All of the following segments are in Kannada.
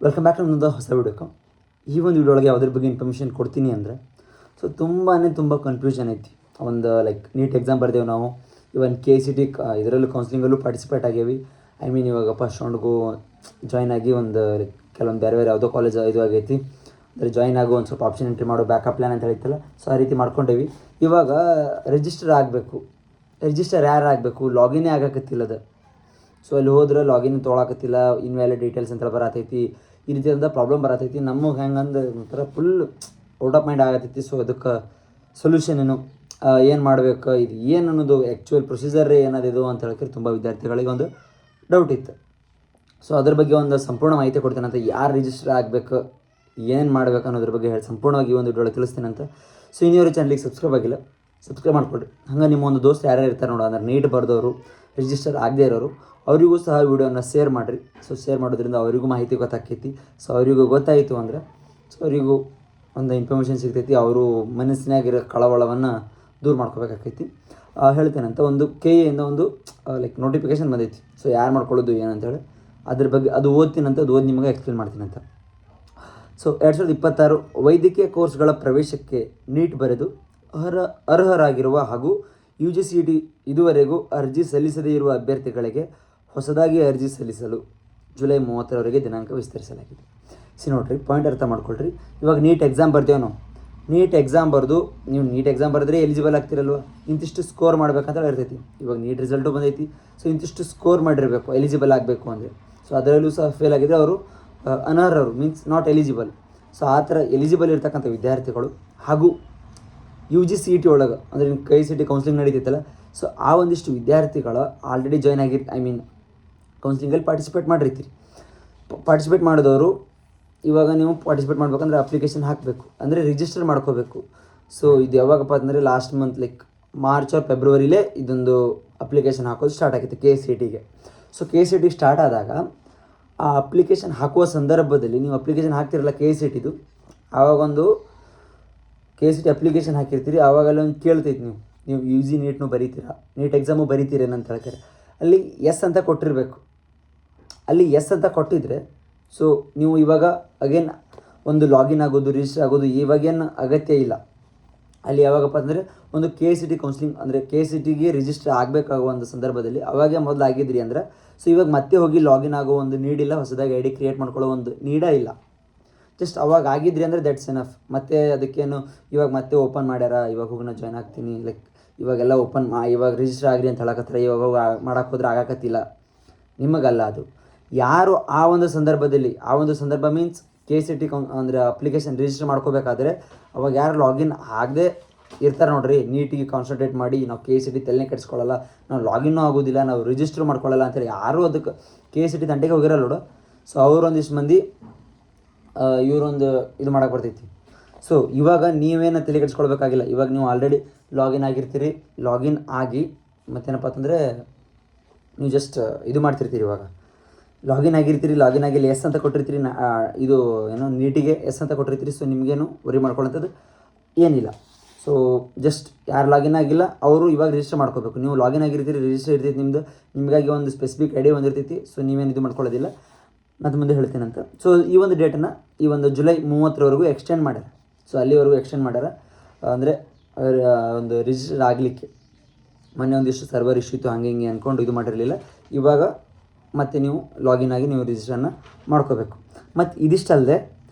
ವೆಲ್ಕಮ್ ಬ್ಯಾಕ್ ನಮ್ಮದು ಹೊಸ ವಿಡಿಯೋಕ್ಕೆ. ಈ ಒಂದು ವಿಡಿಯೋ ಒಳಗೆ ಯಾವುದ್ರ ಬಗ್ಗೆ ಇನ್ಫಾರ್ಮೇಷನ್ ಕೊಡ್ತೀನಿ ಅಂದರೆ, ಸೊ ತುಂಬ ಕನ್ಫ್ಯೂಷನ್ ಐತಿ. ಒಂದು ಲೈಕ್ ನೀಟ್ ಎಕ್ಸಾಮ್ ಬರ್ದೇವೆ ನಾವು, ಇವನ್ KCT ಇದರಲ್ಲೂ ಕೌನ್ಸಿಲಿಂಗಲ್ಲೂ ಪಾರ್ಟಿಸಿಪೇಟ್ ಆಗೇವಿ. ಇವಾಗ ಫಸ್ಟ್ ರೌಂಡ್ಗೂ ಜಾಯ್ನ್ ಆಗಿ ಒಂದು ಕೆಲವೊಂದು ಬೇರೆ ಯಾವುದೋ ಕಾಲೇಜ್ ಇದು ಆಗೈತಿ, ಅಂದರೆ ಜಾಯ್ನ್ ಆಗೋ ಒಂದು ಸ್ವಲ್ಪ ಆಪ್ಷನ್ ಎಂಟ್ರಿ ಮಾಡೋ ಬ್ಯಾಕಪ್ ಪ್ಲ್ಯಾನ್ ಅಂತ ಹೇಳ್ತಲ್ಲ, ಸೊ ಆ ರೀತಿ ಮಾಡ್ಕೊಂಡೇವಿ. ಇವಾಗ ರಿಜಿಸ್ಟರ್ ಆಗಬೇಕು. ರಿಜಿಸ್ಟರ್ ಯಾರು ಆಗಬೇಕು, ಲಾಗಿನೇ ಆಗಕತ್ತಿಲ್ಲ ಅದು. ಸೊ ಅಲ್ಲಿ ಹೋದ್ರೆ ಲಾಗಿನ್ ತೊಗೊಳಕತ್ತಿಲ್ಲ, ಇನ್ವ್ಯಾಲಿಡ್ ಡೀಟೇಲ್ಸ್ ಅಂತ ಬರತೈತಿ, ಈ ರೀತಿಯಾದ ಪ್ರಾಬ್ಲಮ್ ಬರತೈತಿ. ನಮಗೆ ಹೆಂಗಂದ್ರೆ ಒಂಥರ ಫುಲ್ ಔಟ್ ಆಫ್ ಮೈಂಡ್ ಆಗತೈತಿ. ಸೊ ಅದಕ್ಕೆ ಸೊಲ್ಯೂಷನ್ ಏನು ಮಾಡಬೇಕು, ಇದು ಏನು ಅನ್ನೋದು ಆ್ಯಕ್ಚುಯಲ್ ಪ್ರೊಸೀಜರ್ ಏನದಿದು ಅಂತ ಹೇಳ್ತಾರೆ ತುಂಬ ವಿದ್ಯಾರ್ಥಿಗಳಿಗೆ ಒಂದು ಡೌಟ್ ಇತ್ತು. ಸೊ ಅದ್ರ ಬಗ್ಗೆ ಒಂದು ಸಂಪೂರ್ಣ ಮಾಹಿತಿ ಕೊಡ್ತೇನೆ ಅಂತ, ಯಾರು ರಿಜಿಸ್ಟರ್ ಆಗಬೇಕು, ಏನು ಮಾಡಬೇಕು ಅನ್ನೋದ್ರ ಬಗ್ಗೆ ಸಂಪೂರ್ಣವಾಗಿ ಒಂದು ವಿಡಿಯೋ ತಿಳಿಸ್ತೇನೆ ಅಂತ. ಸೊ ಇನ್ನೂರು ಚಾನಲಿಗೆ ಸಬ್ಸ್ಕ್ರೈಬ್ ಆಗಿಲ್ಲ, ಸಬ್ಸ್ಕ್ರೈಬ್ ಮಾಡ್ಕೊಳ್ರಿ. ಹಂಗೆ ನಿಮ್ಮ ಒಂದು ದೋಸ್ತ್ ಯಾರ್ಯಾರು ಇರ್ತಾರೆ ನೋಡೋ, ಅಂದ್ರೆ ನೀಟ್ ಬರೆದವರು, ರಿಜಿಸ್ಟರ್ ಆಗದೇ ಇರೋರು, ಅವರಿಗೂ ಸಹ ವಿಡಿಯೋನ ಶೇರ್ ಮಾಡಿರಿ. ಸೊ ಶೇರ್ ಮಾಡೋದ್ರಿಂದ ಅವರಿಗೂ ಮಾಹಿತಿ ಗೊತ್ತಾಕೈತಿ. ಸೊ ಅವರಿಗೂ ಗೊತ್ತಾಯಿತು ಅಂದರೆ ಸೊ ಅವರಿಗೂ ಒಂದು ಇನ್ಫಾರ್ಮೇಷನ್ ಸಿಗ್ತೈತಿ, ಅವರು ಮನಸ್ಸಿನಾಗಿರೋ ಕಳವಳವನ್ನು ದೂರ ಮಾಡ್ಕೋಬೇಕಾಕೈತಿ. ಹೇಳ್ತೇನಂತ ಒಂದು KA ಒಂದು ಲೈಕ್ ನೋಟಿಫಿಕೇಷನ್ ಬಂದೈತಿ. ಸೊ ಯಾರು ಮಾಡ್ಕೊಳ್ಳೋದು ಏನಂತೇಳಿ ಅದ್ರ ಬಗ್ಗೆ ಅದು ಓದ್ತೀನಂತ, ಅದು ಓದಿ ನಿಮಗೆ ಎಕ್ಸ್ಪ್ಲೇನ್ ಮಾಡ್ತೀನಂತ. ಸೊ 2026 ವೈದ್ಯಕೀಯ ಕೋರ್ಸ್ಗಳ ಪ್ರವೇಶಕ್ಕೆ ನೀಟ್ ಬರೆದು ಅರ್ಹರಾಗಿರುವ ಹಾಗೂ UGCET ಇದುವರೆಗೂ ಅರ್ಜಿ ಸಲ್ಲಿಸದೇ ಇರುವ ಅಭ್ಯರ್ಥಿಗಳಿಗೆ ಹೊಸದಾಗಿ ಅರ್ಜಿ ಸಲ್ಲಿಸಲು ಜುಲೈ 30ರವರೆಗೆ ದಿನಾಂಕ ವಿಸ್ತರಿಸಲಾಗಿದೆ. ನೋಡ್ರಿ, ಪಾಯಿಂಟ್ ಅರ್ಥ ಮಾಡ್ಕೊಳ್ರಿ. ಇವಾಗ ನೀಟ್ ಎಕ್ಸಾಮ್ ಬರ್ದೇವೆ ನಾವು. ನೀಟ್ ಎಕ್ಸಾಮ್ ಬರೆದು ನೀವು ನೀಟ್ ಎಕ್ಸಾಮ್ ಬರೆದ್ರೆ ಎಲಿಜಿಬಲ್ ಆಗ್ತಿರಲ್ವ, ಇಂತಿಷ್ಟು ಸ್ಕೋರ್ ಮಾಡ್ಬೇಕಂತ ಇರ್ತೈತಿ. ಇವಾಗ ನೀಟ್ ರಿಸಲ್ಟು ಬಂದೈತಿ. ಸೊ ಇಂತಿಷ್ಟು ಸ್ಕೋರ್ ಮಾಡಿರಬೇಕು ಎಲಿಜಿಬಲ್ ಆಗಬೇಕು ಅಂದರೆ. ಸೊ ಅದರಲ್ಲೂ ಸಹ ಫೇಲ್ ಆಗಿದ್ರೆ ಅವರು ಅನರ್ಹರು, ಮೀನ್ಸ್ ನಾಟ್ ಎಲಿಜಿಬಲ್. ಸೊ ಆ ಥರ ಎಲಿಜಿಬಲ್ ಇರ್ತಕ್ಕಂಥ ವಿದ್ಯಾರ್ಥಿಗಳು ಹಾಗೂ UGCET ಒಳಗೆ ಅಂದರೆ ನಿಮ್ಮ KCT ಕೌನ್ಸಿಲಿಂಗ್ ನಡೀತೈತಲ್ಲ, ಸೊ ಆ ಒಂದಿಷ್ಟು ವಿದ್ಯಾರ್ಥಿಗಳು ಆಲ್ರೆಡಿ ಜಾಯ್ನ್ ಕೌನ್ಸಿಲಿಂಗಲ್ಲಿ ಪಾರ್ಟಿಸಿಪೇಟ್ ಮಾಡಿರ್ತೀರಿ. ಪಾರ್ಟಿಸಿಪೇಟ್ ಮಾಡಿದವರು ಇವಾಗ ನೀವು ಪಾರ್ಟಿಸಿಪೇಟ್ ಮಾಡ್ಬೇಕಂದ್ರೆ ಅಪ್ಲಿಕೇಶನ್ ಹಾಕಬೇಕು, ಅಂದರೆ ರಿಜಿಸ್ಟರ್ ಮಾಡ್ಕೋಬೇಕು. ಸೊ ಇದು ಯಾವಾಗಪ್ಪ ಅಂದರೆ last month like March or ಫೆಬ್ರವರಿಲೇ ಇದೊಂದು ಅಪ್ಲಿಕೇಶನ್ ಹಾಕೋದು ಸ್ಟಾರ್ಟ್ ಆಗಿತ್ತು KCTಗೆ. ಸೊ KCT ಸ್ಟಾರ್ಟ್ ಆದಾಗ ಆ ಅಪ್ಲಿಕೇಶನ್ ಹಾಕುವ ಸಂದರ್ಭದಲ್ಲಿ ನೀವು ಅಪ್ಲಿಕೇಶನ್ ಹಾಕ್ತಿರಲ್ಲ KCTದು, ಆವಾಗೊಂದು KCT ಅಪ್ಲಿಕೇಶನ್ ಹಾಕಿರ್ತೀರಿ, ಆವಾಗೆಲ್ಲ ಒಂದು ಕೇಳ್ತೈತಿ ನೀವು UG ನೀಟ್ನು ಬರೀತೀರಾ, ನೀಟ್ ಎಕ್ಸಾಮು ಬರೀತೀರೇನಂತ ಹೇಳ್ತಾರೆ. ಅಲ್ಲಿ ಎಸ್ ಅಂತ ಕೊಟ್ಟಿರಬೇಕು. ಅಲ್ಲಿ ಎಸ್ ಅಂತ ಕೊಟ್ಟಿದ್ರೆ ಸೊ ನೀವು ಇವಾಗ ಅಗೇನ್ ಒಂದು ಲಾಗಿನ್ ಆಗೋದು, ರಿಜಿಸ್ಟರ್ ಆಗೋದು ಇವಾಗೇನು ಅಗತ್ಯ ಇಲ್ಲ. ಅಲ್ಲಿ ಯಾವಾಗಪ್ಪ ಅಂದರೆ ಒಂದು KCT ಕೌನ್ಸಿಲಿಂಗ್ ಅಂದರೆ KCTಗೆ ರಿಜಿಸ್ಟರ್ ಆಗಬೇಕಾಗುವ ಒಂದು ಸಂದರ್ಭದಲ್ಲಿ ಅವಾಗೇ ಮೊದಲು ಆಗಿದ್ರಿ ಅಂದರೆ ಸೊ ಇವಾಗ ಮತ್ತೆ ಹೋಗಿ ಲಾಗಿನ್ ಆಗೋ ಒಂದು ನೀಡಿಲ್ಲ, ಹೊಸದಾಗಿ ID ಕ್ರಿಯೇಟ್ ಮಾಡ್ಕೊಳ್ಳೋ ಒಂದು ಇಲ್ಲ. ಜಸ್ಟ್ ಅವಾಗ ಆಗಿದ್ರಿ ಅಂದರೆ ದಟ್ಸ್ ಎನಫ್. ಮತ್ತು ಅದಕ್ಕೇನು ಇವಾಗ ಮತ್ತೆ ಓಪನ್ ಮಾಡ್ಯಾರ, ಇವಾಗ ಹೋಗಿ ನಾನು ಜಾಯ್ನ್ ಆಗ್ತೀನಿ, ಲೈಕ್ ಇವಾಗೆಲ್ಲ ಇವಾಗ ರಿಜಿಸ್ಟರ್ ಆಗಿರಿ ಅಂತ ಹೇಳಕತ್ತಾರೆ, ಇವಾಗ ಹೋಗಿ ಮಾಡೋಕ್ಕೆ ಹೋದ್ರೆ ಆಗಕತ್ತಿಲ್ಲ, ನಿಮಗಲ್ಲ ಅದು. ಯಾರು ಆ ಒಂದು ಸಂದರ್ಭ ಮೀನ್ಸ್ KCT ಅಂದರೆ ಅಪ್ಲಿಕೇಶನ್ ರಿಜಿಸ್ಟರ್ ಮಾಡ್ಕೋಬೇಕಾದ್ರೆ ಅವಾಗ ಯಾರು ಲಾಗಿನ್ ಆಗದೆ ಇರ್ತಾರೆ ನೋಡ್ರಿ, ನೀಟಿಗೆ ಕಾನ್ಸಂಟ್ರೇಟ್ ಮಾಡಿ ನಾವು KCT ತಲೆನೇ ಕೆಡಿಸ್ಕೊಳ್ಳಲ್ಲ, ನಾವು ಲಾಗಿನ್ನೂ ಆಗೋದಿಲ್ಲ, ನಾವು ರಿಜಿಸ್ಟ್ರ್ ಮಾಡ್ಕೊಳ್ಳಲ್ಲ ಅಂತೇಳಿ ಯಾರೂ ಅದಕ್ಕೆ KCT ತಂಟೆಗೆ ಹೋಗಿರಲ್ಲ ನೋಡು. ಸೊ ಅವರೊಂದಿಷ್ಟು ಮಂದಿ ಇವರೊಂದು ಇದು ಮಾಡೋಕೆ ಬರ್ತೈತಿ. ಸೊ ಇವಾಗ ನೀವೇನು ತಲೆ ಕೆಡಿಸ್ಕೊಳ್ಬೇಕಾಗಿಲ್ಲ. ಇವಾಗ ನೀವು ಆಲ್ರೆಡಿ ಲಾಗಿನ್ ಆಗಿರ್ತೀರಿ, ಲಾಗಿನ್ ಆಗಿ ಮತ್ತೇನಪ್ಪ ಅಂತಂದರೆ ನೀವು ಜಸ್ಟ್ ಇದು ಮಾಡ್ತಿರ್ತೀರಿ. ಇವಾಗ ಲಾಗಿನ್ ಆಗಿ ಇಲ್ಲಿ ಎಸ್ ಅಂತ ಕೊಟ್ಟಿರ್ತೀರಿ, ಇದು ಏನೋ ನೀಟಿಗೆ ಎಸ್ ಅಂತ ಕೊಟ್ಟಿರ್ತೀರಿ. ಸೊ ನಿಮಗೇನು ವರಿ ಮಾಡ್ಕೊಳ್ಳೋಂಥದ್ದು ಏನಿಲ್ಲ. ಸೊ ಜಸ್ಟ್ ಯಾರು ಲಾಗಿನ್ ಆಗಿಲ್ಲ ಅವರು ಇವಾಗ ರಿಜಿಸ್ಟರ್ ಮಾಡ್ಕೋಬೇಕು. ನೀವು ಲಾಗಿನ್ ಆಗಿರ್ತೀರಿ, ರಿಜಿಸ್ಟರ್ ಇರ್ತೈತಿ ನಿಮಗಾಗಿ ಒಂದು ಸ್ಪೆಸಿಫಿಕ್ ID ಒಂದಿರ್ತೈತಿ. ಸೊ ನೀವೇನು ಇದು ಮಾಡ್ಕೊಳ್ಳೋದಿಲ್ಲ, ಮತ್ತು ಮುಂದೆ ಹೇಳ್ತೀನಂತ. ಸೊ ಈ ಒಂದು ಡೇಟನ್ನು ಈ ಒಂದು ಜುಲೈ 30ರವರೆಗೂ ಎಕ್ಸ್ಟೆಂಡ್ ಮಾಡ್ಯಾರ. ಸೊ ಅಲ್ಲಿವರೆಗೂ ಎಕ್ಸ್ಟೆಂಡ್ ಮಾಡ್ಯಾರ, ಅಂದರೆ ಒಂದು ರಿಜಿಸ್ಟರ್ ಆಗಲಿಕ್ಕೆ. ಮೊನ್ನೆ ಒಂದಿಷ್ಟು ಸರ್ವರ್ ಇಶ್ಯೂ ಇತ್ತು, ಹಂಗೆ ಹಿಂಗೆ ಅಂದ್ಕೊಂಡು ಇದು ಮಾಡಿರಲಿಲ್ಲ. ಇವಾಗ ಮತ್ತೆ ನೀವು ಲಾಗಿನ್ ಆಗಿ ನೀವು ರಿಜಿಸ್ಟ್ರನ್ನು ಮಾಡ್ಕೋಬೇಕು. ಮತ್ತು ಇದಿಷ್ಟಲ್ಲದೆ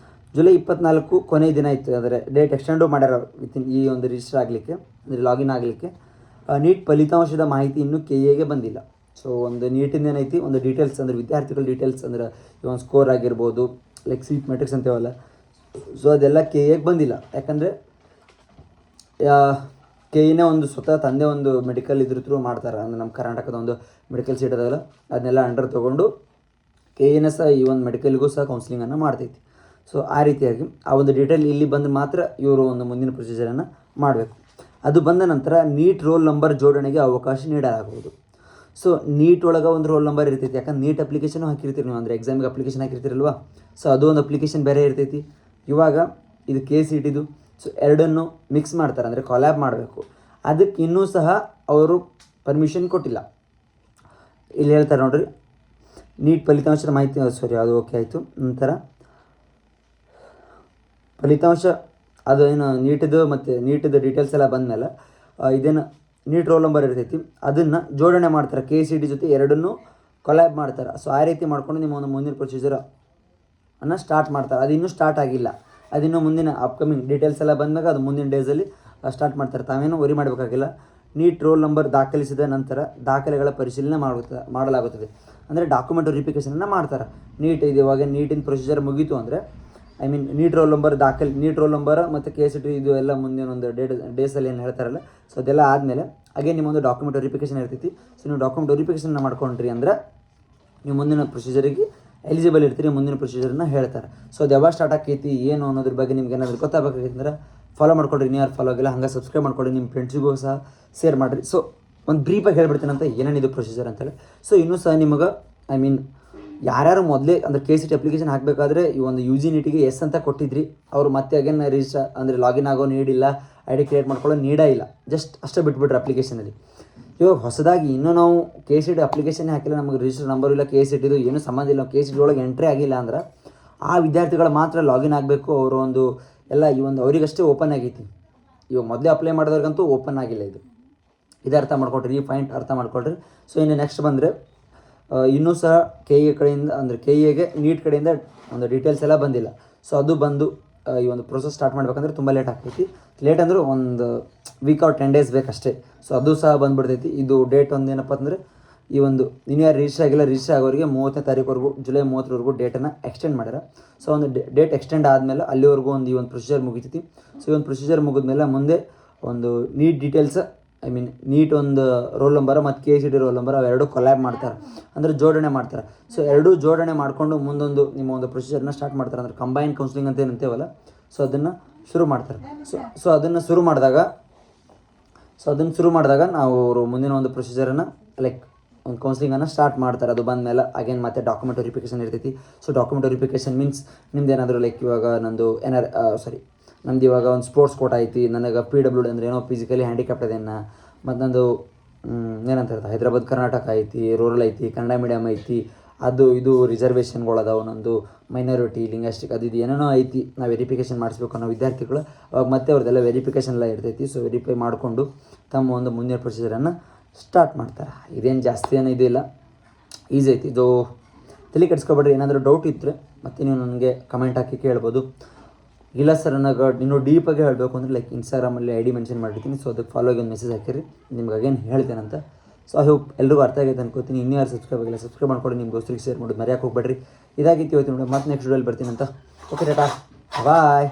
ಜುಲೈ 24 ಕೊನೆಯ ದಿನ ಇತ್ತು, ಅಂದರೆ ಡೇಟ್ ಎಕ್ಸ್ಟೆಂಡು ಮಾಡ್ಯಾರ ಈ ಒಂದು ರಿಜಿಸ್ಟರ್ ಆಗಲಿಕ್ಕೆ, ಅಂದರೆ ಲಾಗಿನ್ ಆಗಲಿಕ್ಕೆ. ನೀಟ್ ಫಲಿತಾಂಶದ ಮಾಹಿತಿ ಇನ್ನೂ KAಗೆ ಬಂದಿಲ್ಲ. ಸೊ ಒಂದು ನೀಟಿಂದ ಏನೈತಿ, ಒಂದು ಡೀಟೇಲ್ಸ್ ಅಂದರೆ ವಿದ್ಯಾರ್ಥಿಗಳ ಡೀಟೇಲ್ಸ್ ಅಂದರೆ ಒಂದು ಸ್ಕೋರ್ ಆಗಿರ್ಬೋದು, ಲೈಕ್ ಸೀಟ್ ಮೆಟ್ರಿಕ್ಸ್ ಅಂತೇವಲ್ಲ, ಸೊ ಅದೆಲ್ಲ KAಗೆ ಬಂದಿಲ್ಲ. ಯಾಕಂದರೆ KAನೇ ಒಂದು ಸ್ವತಃ ತಂದೆ ಒಂದು ಮೆಡಿಕಲ್ ಇದ್ರ ಥ್ರೂ ಮಾಡ್ತಾರೆ. ಅಂದರೆ ನಮ್ಮ ಕರ್ನಾಟಕದ ಒಂದು ಮೆಡಿಕಲ್ ಸೀಟ್ ಅದಲ್ಲ, ಅದನ್ನೆಲ್ಲ ಅಂಡರ್ ತೊಗೊಂಡು KAನೇ ಸಹ ಈ ಒಂದು ಮೆಡಿಕಲ್ಗೂ ಸಹ ಕೌನ್ಸಿಲಿಂಗನ್ನು ಮಾಡ್ತೈತಿ. ಸೊ ಆ ರೀತಿಯಾಗಿ ಆ ಒಂದು ಡೀಟೇಲ್ ಇಲ್ಲಿ ಬಂದು ಮಾತ್ರ ಇವರು ಒಂದು ಮುಂದಿನ ಪ್ರೊಸೀಜರನ್ನು ಮಾಡಬೇಕು. ಅದು ಬಂದ ನಂತರ ನೀಟ್ ರೋಲ್ ನಂಬರ್ ಜೋಡಣೆಗೆ ಅವಕಾಶ ನೀಡಲಾಗುವುದು. ಸೊ ನೀಟ್ ಒಳಗೆ ಒಂದು ರೋಲ್ ನಂಬರ್ ಇರ್ತೈತಿ. ಯಾಕಂದ್ರೆ ನೀಟ್ ಅಪ್ಲಿಕೇಶನು ಹಾಕಿರ್ತೀರಿ ನೀವು, ಅಂದರೆ ಎಕ್ಸಾಮಿಗೆ ಅಪ್ಲಿಕೇಶನ್ ಹಾಕಿರ್ತೀರಲ್ವ. ಸೊ ಅದು ಒಂದು ಅಪ್ಲಿಕೇಶನ್ ಬೇರೆ ಇರ್ತೈತಿ. ಇವಾಗ ಇದು KCTದು. ಸೊ ಎರಡನ್ನು ಮಿಕ್ಸ್ ಮಾಡ್ತಾರೆ, ಅಂದರೆ ಕೊಲ್ಯಾಬ್ ಮಾಡಬೇಕು. ಅದಕ್ಕೆ ಇನ್ನೂ ಸಹ ಅವರು ಪರ್ಮಿಷನ್ ಕೊಟ್ಟಿಲ್ಲ. ಇಲ್ಲಿ ಹೇಳ್ತಾರೆ ನೋಡ್ರಿ, ನೀಟ್ ಫಲಿತಾಂಶದ ಮಾಹಿತಿ ಅದು ಓಕೆ ಆಯಿತು. ನಂತರ ಫಲಿತಾಂಶ ಅದು ಏನು ನೀಟಿದ್ದು ಮತ್ತು ನೀಟಿದ್ದು ಡೀಟೇಲ್ಸ್ ಎಲ್ಲ ಬಂದಮೇಲೆ ಇದೇನು ನೀಟ್ ರೋಲ್ ನಂಬರ್ ಇರ್ತೈತಿ ಅದನ್ನು ಜೋಡಣೆ ಮಾಡ್ತಾರೆ KCET ಜೊತೆ ಎರಡನ್ನೂ ಕೊಲ್ಯಾಬ್ ಮಾಡ್ತಾರೆ. ಸೊ ಆ ರೀತಿ ಮಾಡ್ಕೊಂಡು ನಿಮ್ಮ ಒಂದು ಮುಂದಿನ ಪ್ರೊಸೀಜರ್ ಸ್ಟಾರ್ಟ್ ಮಾಡ್ತಾರೆ. ಅದು ಇನ್ನೂ ಸ್ಟಾರ್ಟ್ ಆಗಿಲ್ಲ, ಅದಿನ್ನೂ ಮುಂದಿನ ಅಪ್ಕಮಿಂಗ್ ಡೀಟೇಲ್ಸ್ ಎಲ್ಲ ಬಂದಾಗ ಅದು ಮುಂದಿನ ಡೇಸಲ್ಲಿ ಸ್ಟಾರ್ಟ್ ಮಾಡ್ತಾರೆ. ತಾವೇನು ವರಿ ಮಾಡಬೇಕಾಗಿಲ್ಲ. ನೀಟ್ ರೋಲ್ ನಂಬರ್ ದಾಖಲಿಸಿದ ನಂತರ ದಾಖಲೆಗಳ ಪರಿಶೀಲನೆ ಮಾಡಲಾಗುತ್ತದೆ. ಅಂದರೆ ಡಾಕ್ಯುಮೆಂಟ್ ವೆರಿಫಿಕೇಷನನ್ನು ಮಾಡ್ತಾರೆ. ನೀಟ್ ಇದು ಇವಾಗ ನೀಟಿನ ಪ್ರೊಸೀಜರ್ ಮುಗೀತು ಅಂದರೆ NEET roll number NEET roll number ಮತ್ತು KCET ಇದು ಎಲ್ಲ ಮುಂದಿನ ಒಂದು ಡೇಸಲ್ಲಿ ಏನು ಹೇಳ್ತಾರಲ್ಲ, ಸೊ ಅದೆಲ್ಲ ಆದಮೇಲೆ ಅಗೇನ್ ನಿಮ್ಮೊಂದು ಡಾಕ್ಯುಮೆಂಟ್ ವೆರಿಫಿಕೇಷನ್ ಇರ್ತೈತಿ. ಸೊ ನೀವು ಡಾಕ್ಯುಮೆಂಟ್ ವೆರಿಫಿಕೇಷನ್ನ ಮಾಡ್ಕೊಂಡ್ರಿ ಅಂದರೆ ನೀವು ಮುಂದಿನ ಪ್ರೊಸೀಜರಿಗೆ ಎಲಿಜಿಬಲ್ ಇರ್ತೀರಿ, ಮುಂದಿನ ಪ್ರೊಸೀಜರ್ನ ಹೇಳ್ತಾರೆ. ಸೊ ಅದು ಯಾವಾಗ ಸ್ಟಾರ್ಟ್ ಆಕೈತಿ ಏನು ಅನ್ನೋದ್ರ ಬಗ್ಗೆ ನಿಮ್ಗೆ ಏನಾದರೂ ಗೊತ್ತಾಗಬೇಕಾಗಿತ್ತು ಅಂದ್ರೆ ಫಾಲೋ ಮಾಡ್ಕೊಡ್ರಿ. ನೀವು ಯಾರು ಫಾಲೋ ಆಗಿಲ್ಲ ಹಂಗೆ ಸಬ್ಸ್ಕ್ರೈಬ್ ಮಾಡ್ಕೊಳ್ಳಿ, ನಿಮ್ಮ ಫ್ರೆಂಡ್ಸಿಗೂ ಸಹ ಶೇರ್ ಮಾಡಿರಿ. ಸೊ ಒಂದು ಬ್ರೀಫಾಗಿ ಹೇಳ್ಬಿಡ್ತೀನಿ ಅಂತ ಏನೇನಿದು ಪ್ರೊಸೀಜರ್ ಅಂತೇಳಿ. ಸೊ ಇನ್ನೂ ಸಹ ನಿಮಗೆ ಯಾರ್ಯಾರು ಮೊದಲೇ ಅಂದರೆ KCET ಅಪ್ಲಿಕೇಶನ್ ಹಾಕಬೇಕಾದ್ರೆ ಈ ಒಂದು UG ನೀಟಿಗೆ ಎಸ್ ಅಂತ ಕೊಟ್ಟಿದ್ರಿ, ಅವರು ಮತ್ತೆ ಅಗೇನ್ ರಿಜಿಸ್ಟರ್ ಅಂದರೆ ಲಾಗಿನ್ ಆಗೋ ನೀಡಿಲ್ಲ, ID ಕ್ರಿಯೇಟ್ ಮಾಡ್ಕೊಳ್ಳೋ ಇಲ್ಲ, ಜಸ್ಟ್ ಅಷ್ಟೇ ಬಿಟ್ಬಿಟ್ರೆ ಅಪ್ಲಿಕೇಶನಲ್ಲಿ. ಇವಾಗ ಹೊಸದಾಗಿ ಇನ್ನೂ ನಾವು KCET ಅಪ್ಲಿಕೇಶನ್ ಹಾಕಿಲ್ಲ, ನಮಗೆ ರಿಜಿಸ್ಟರ್ ನಂಬರ್ ಇಲ್ಲ, KCET ಇದು ಏನೂ ಸಂಬಂಧ ಇಲ್ಲ, KCET ಒಳಗೆ ಎಂಟ್ರಿ ಆಗಿಲ್ಲ ಅಂದ್ರೆ ಆ ವಿದ್ಯಾರ್ಥಿಗಳು ಮಾತ್ರ ಲಾಗಿನ್ ಆಗಬೇಕು. ಅವರು ಒಂದು ಎಲ್ಲ ಈ ಒಂದು ಅವರಿಗಷ್ಟೇ ಓಪನ್ ಆಗೈತಿ. ಇವಾಗ ಮೊದಲೇ ಅಪ್ಲೈ ಮಾಡಿದವ್ರಿಗಂತೂ ಓಪನ್ ಆಗಿಲ್ಲ. ಇದು ಅರ್ಥ ಮಾಡ್ಕೊಳ್ರಿ, ಈ ಪಾಯಿಂಟ್ ಅರ್ಥ ಮಾಡ್ಕೊಳ್ರಿ. ಸೊ ಇನ್ನು ನೆಕ್ಸ್ಟ್ ಬಂದರೆ ಇನ್ನೂ ಸಹ KE ಕಡೆಯಿಂದ ಅಂದರೆ KEಗೆ ನೀಟ್ ಕಡೆಯಿಂದ ಒಂದು ಡೀಟೇಲ್ಸ್ ಎಲ್ಲ ಬಂದಿಲ್ಲ. ಸೊ ಅದು ಬಂದು ಈ ಒಂದು ಪ್ರೊಸೆಸ್ ಸ್ಟಾರ್ಟ್ ಮಾಡ್ಬೇಕಂದ್ರೆ ತುಂಬ ಲೇಟ್ ಆಗ್ತೈತಿ. ಲೇಟ್ ಅಂದ್ರೆ ಒಂದು ವೀಕ್ ಆರ್ 10 days ಬೇಕಷ್ಟೇ. ಸೊ ಅದು ಸಹ ಬಂದುಬಿಡ್ತೈತಿ. ಇದು ಡೇಟ್ ಒಂದು ಏನಪ್ಪ ಅಂದರೆ ಈ ಒಂದು ಇನ್ನು ಯಾರು ರಿಜಿಸ್ಟರ್ ಆಗಿಲ್ಲ, ರಿಜಿಸ್ಟರ್ ಆಗೋರಿಗೆ 30ನೇ ತಾರೀಕುವರೆಗೂ ಜುಲೈ 30ರವರೆಗೂ ಡೇಟನ್ನು ಎಕ್ಸ್ಟೆಂಡ್ ಮಾಡ್ಯಾರ. ಸೊ ಒಂದು ಡೇಟ್ ಎಕ್ಸ್ಟೆಂಡ್ ಆದಮೇಲೆ ಅಲ್ಲಿವರೆಗೂ ಈ ಒಂದು ಪ್ರೊಸೀಜರ್ ಮುಗಿತೈತಿ. ಸೊ ಈ ಒಂದು ಪ್ರೊಸೀಜರ್ ಮುಗಿದ್ಮೇಲೆ ಮುಂದೆ ಒಂದು ನೀಟ್ ಡೀಟೇಲ್ಸ್ ನೀಟ್ ಒಂದು ರೋಲ್ ನಂಬರ್ ಮತ್ತು KCET ರೋಲ್ ನಂಬರ್ ಅವೆರಡು ಕೊಲ್ಯಾಬ್ ಮಾಡ್ತಾರೆ, ಅಂದರೆ ಜೋಡಣೆ ಮಾಡ್ತಾರೆ. ಸೊ ಎರಡೂ ಜೋಡಣೆ ಮಾಡಿಕೊಂಡು ಮುಂದೊಂದು ನಿಮ್ಮ ಒಂದು ಪ್ರೊಸೀಜರ್ನ ಸ್ಟಾರ್ಟ್ ಮಾಡ್ತಾರೆ. ಅಂದರೆ ಕಂಬೈನ್ ಕೌನ್ಸಿಲಿಂಗ್ ಅಂತ ಏನಂತೇವಲ್ಲ, ಸೊ ಅದನ್ನು ಶುರು ಮಾಡ್ತಾರೆ. ಸೊ ಅದನ್ನು ಶುರು ಮಾಡಿದಾಗ ನಾವು ಅವರು ಮುಂದಿನ ಒಂದು ಪ್ರೊಸೀಜರನ್ನು ಲೈಕ್ ಒಂದು ಕೌನ್ಸಿಲಿಂಗನ್ನು ಸ್ಟಾರ್ಟ್ ಮಾಡ್ತಾರೆ. ಅದು ಬಂದಮೇಲೆ ಅಗೇನ್ ಮತ್ತೆ ಡಾಕ್ಯುಮೆಂಟ್ ವೆರಿಫಿಕೇಷನ್ ಇರ್ತೈತಿ. ಸೊ ಡಾಕ್ಯುಮೆಂಟ್ ವೆರಿಫಿಕೇಷನ್ ಮೀನ್ಸ್ ನಿಮ್ದು ಏನಾದರೂ ಲೈಕ್ ಇವಾಗ ನಮ್ದು ಇವಾಗ ಒಂದು ಸ್ಪೋರ್ಟ್ಸ್ ಕೋಟ ಐತಿ, ನನಗೆ PWD ಅಂದರೆ ಏನೋ ಫಿಸಿಕಲಿ ಹ್ಯಾಂಡಿಕ್ಯಾಪ್ಟ್ ಅದೇನ, ಮತ್ತು ನಂದು ಏನಂತ ಹೇಳ್ತಾರೆ ಹೈದ್ರಾಬಾದ್ ಕರ್ನಾಟಕ ಐತಿ, ರೂರಲ್ ಐತಿ, ಕನ್ನಡ ಮೀಡಿಯಮ್ ಐತಿ, ಅದು ಇದು ರಿಸರ್ವೇಷನ್ಗಳದಾವೆ, ನಂದು ಮೈನಾರಿಟಿ ಲಿಂಗಾಸ್ಟಿಕ್ ಅದು ಇದು ಏನೇನೋ ಐತಿ, ನಾವು ವೆರಿಫಿಕೇಷನ್ ಮಾಡಿಸ್ಬೇಕು ಅನ್ನೋ ವಿದ್ಯಾರ್ಥಿಗಳು ಅವಾಗ ಮತ್ತೆ ಅವ್ರದ್ದೆಲ್ಲ ವೆರಿಫಿಕೇಷನ್ ಎಲ್ಲ ಇರ್ತೈತಿ. ಸೊ ವೆರಿಫೈ ಮಾಡಿಕೊಂಡು ತಮ್ಮ ಒಂದು ಮುಂದಿನ ಪ್ರೊಸೀಜರನ್ನು ಸ್ಟಾರ್ಟ್ ಮಾಡ್ತಾರೆ. ಇದೇನು ಜಾಸ್ತಿ ಏನೂ ಇದಿಲ್ಲ, ಈಸಿ ಐತಿ. ಇದು ತಲೆ ಕೆಡಿಸ್ಕೊಬೇಡ್ರಿ. ಏನಾದರೂ ಡೌಟ್ ಇದ್ದರೆ ಮತ್ತೆ ನೀವು ನನಗೆ ಕಮೆಂಟ್ ಹಾಕಿ ಕೇಳ್ಬೋದು. ಇಲ್ಲ ಸರ್ ನನಗೆ ಇನ್ನೂ ಡೀಪಾಗಿ ಹೇಳಬೇಕು ಅಂದರೆ ಲೈಕ್ ಇನ್ಸ್ಟಾಗ್ರಾಮಲ್ಲಿ ID ಮೆನ್ಷನ್ ಮಾಡಿರ್ತೀನಿ. ಸೊ ಅದಕ್ಕೆ ಫಾಲೋ ಆಗಿ ಒಂದು ಮೆಸೇಜ್ ಹಾಕಿರಿ, ನಿಮ್ಗೆ ಅಗೇನ್ ಹೇಳ್ತೇನಂತ. ಸೊ ಐ ಹೋಪ್ ಎಲ್ರಿಗೂ ಅರ್ಥ ಆಗೈತೆ ಅನ್ಕೋತೀನಿ. ಇನ್ನೂ ಯಾರು ಸಬ್ಸ್ಕ್ರೈಬ್ ಆಗಿಲ್ಲ ಸಬ್ಸ್ಕ್ರೈಬ್ ಮಾಡ್ಕೊಂಡು ನಿಮ್ಮ ದೋಸ್ತರಿಗೆ ಶೇರ್ ಮಾಡೋದು ಮರೆಯೋಕೆ ಹೋಗ್ಬೇಡ್ರಿ. ಇದಾಗಿತ್ತು ಇವತ್ತು ನೋಡಿ, ಮತ್ತೆ ನೆಕ್ಸ್ಟ್ ವಿಡಿಯೋಲಿ ಬರ್ತೀನಿ ಅಂತ. ಓಕೆ ಟಾಟಾ ಬಾಯ್.